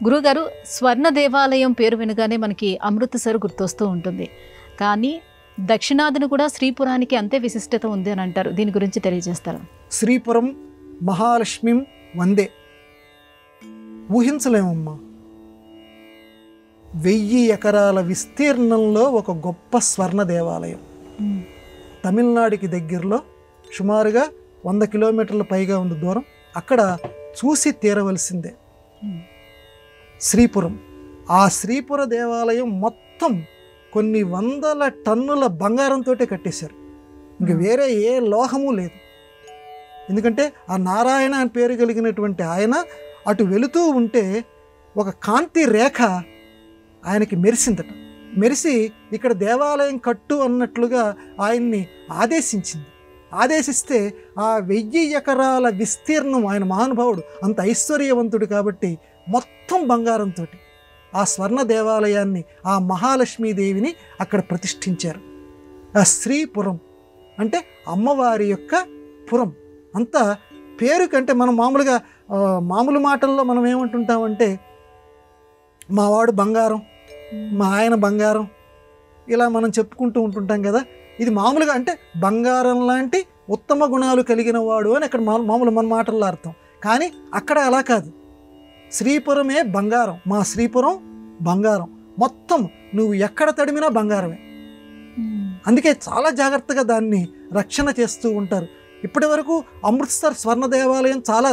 గురుగారు, స్వర్ణ దేవాలయం పేరు వినగానే మనకి అమృత్సర్ గుర్తొస్తూ ఉంటుంది. కానీ దక్షిణాదిని కూడా శ్రీపురానికి అంతే విశిష్టత ఉంది అని అంటారు. దీని గురించి తెలియజేస్తారా? శ్రీపురం మహాలక్ష్మిం వందే. ఊహించలేమమ్మా. 1000 ఎకరాల విస్తీర్ణంలో ఒక గొప్ప స్వర్ణ దేవాలయం. తమిళనాడుకి దగ్గరలో సుమారుగా 100 కిలోమీటర్ల పైగా ఉంది దూరం. అక్కడ చూసి తీరవలసిందే శ్రీపురం. ఆ శ్రీపుర దేవాలయం మొత్తం కొన్ని వందల టన్నుల బంగారంతో కట్టేశారు. ఇంక వేరే ఏ లోహము లేదు. ఎందుకంటే ఆ నారాయణ అని పేరు కలిగినటువంటి ఆయన అటు వెళుతూ ఉంటే ఒక కాంతి రేఖ ఆయనకి మెరిసిందట. మెరిసి ఇక్కడ దేవాలయం కట్టు అన్నట్లుగా ఆయన్ని ఆదేశిస్తే ఆ 1000 ఎకరాల విస్తీర్ణం, ఆయన మహానుభావుడు, అంత ఐశ్వర్యవంతుడు కాబట్టి మొత్తం బంగారంతో ఆ స్వర్ణ దేవాలయాన్ని, ఆ మహాలక్ష్మీదేవిని అక్కడ ప్రతిష్ఠించారు. ఆ శ్రీపురం అంటే అమ్మవారి యొక్క పురం. అంత పేరు కంటే మనం మామూలు మాటల్లో మనం ఏమంటుంటామంటే మావాడు బంగారం, మా ఆయన బంగారం, ఇలా మనం చెప్పుకుంటూ ఉంటుంటాం కదా. ఇది మామూలుగా అంటే బంగారం లాంటి ఉత్తమ గుణాలు కలిగిన వాడు అని అక్కడ మామూలు మన మాటల్లో అర్థం. కానీ అక్కడ అలా కాదు. శ్రీపురమే బంగారం, మా శ్రీపురం బంగారం, మొత్తం నువ్వు ఎక్కడ తడిమినా బంగారమే. అందుకే చాలా జాగ్రత్తగా దాన్ని రక్షణ చేస్తూ ఉంటారు. ఇప్పటి వరకు అమృత్సర్ స్వర్ణ దేవాలయం చాలా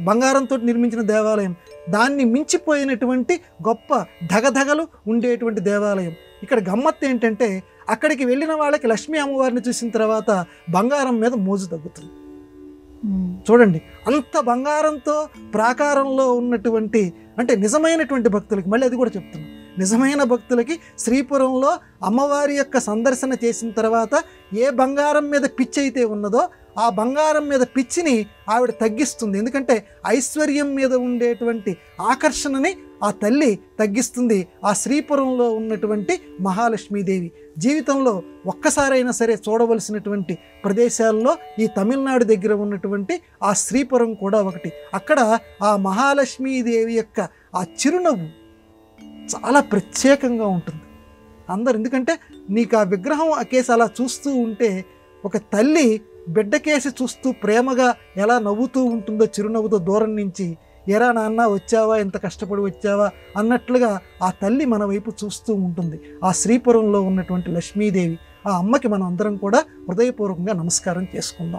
బంగారంతో నిర్మించిన దేవాలయం. దాన్ని మించిపోయినటువంటి గొప్ప ధగధగలు ఉండేటువంటి దేవాలయం. ఇక్కడ గమ్మత్తు ఏంటంటే అక్కడికి వెళ్ళిన వాళ్ళకి లక్ష్మీ అమ్మవారిని చూసిన తర్వాత బంగారం మీద మోజు తగ్గుతుంది. చూడండి, అంత బంగారంతో ప్రాకారంలో ఉన్నటువంటి, అంటే నిజమైనటువంటి భక్తులకి, మళ్ళీ అది కూడా చెప్తున్నాను, నిజమైన భక్తులకి శ్రీపురంలో అమ్మవారి యొక్క సందర్శన చేసిన తర్వాత ఏ బంగారం మీద పిచ్చి అయితే ఉన్నదో ఆ బంగారం మీద పిచ్చిని ఆవిడ తగ్గిస్తుంది. ఎందుకంటే ఐశ్వర్యం మీద ఉండేటువంటి ఆకర్షణని ఆ తల్లి తగ్గిస్తుంది. ఆ శ్రీపురంలో ఉన్నటువంటి మహాలక్ష్మీదేవి జీవితంలో ఒక్కసారైనా సరే చూడవలసినటువంటి ప్రదేశాల్లో ఈ తమిళనాడు దగ్గర ఉన్నటువంటి ఆ శ్రీపురం కూడా ఒకటి. అక్కడ ఆ మహాలక్ష్మీదేవి యొక్క ఆ చిరునవ్వు చాలా ప్రత్యేకంగా ఉంటుంది. ఎందుకంటే నీకు ఆ విగ్రహం ఆ కేసు అలా చూస్తూ ఉంటే ఒక తల్లి బిడ్డకేసి చూస్తూ ప్రేమగా ఎలా నవ్వుతూ ఉంటుందో చిరునవ్వుతో దూరం నుంచి, ఎరా నాన్న వచ్చావా, ఎంత కష్టపడి వచ్చావా అన్నట్లుగా ఆ తల్లి మన వైపు చూస్తూ ఉంటుంది. ఆ శ్రీపురంలో ఉన్నటువంటి లక్ష్మీదేవి, ఆ అమ్మకి మనం అందరం కూడా హృదయపూర్వకంగా నమస్కారం చేసుకుందాం.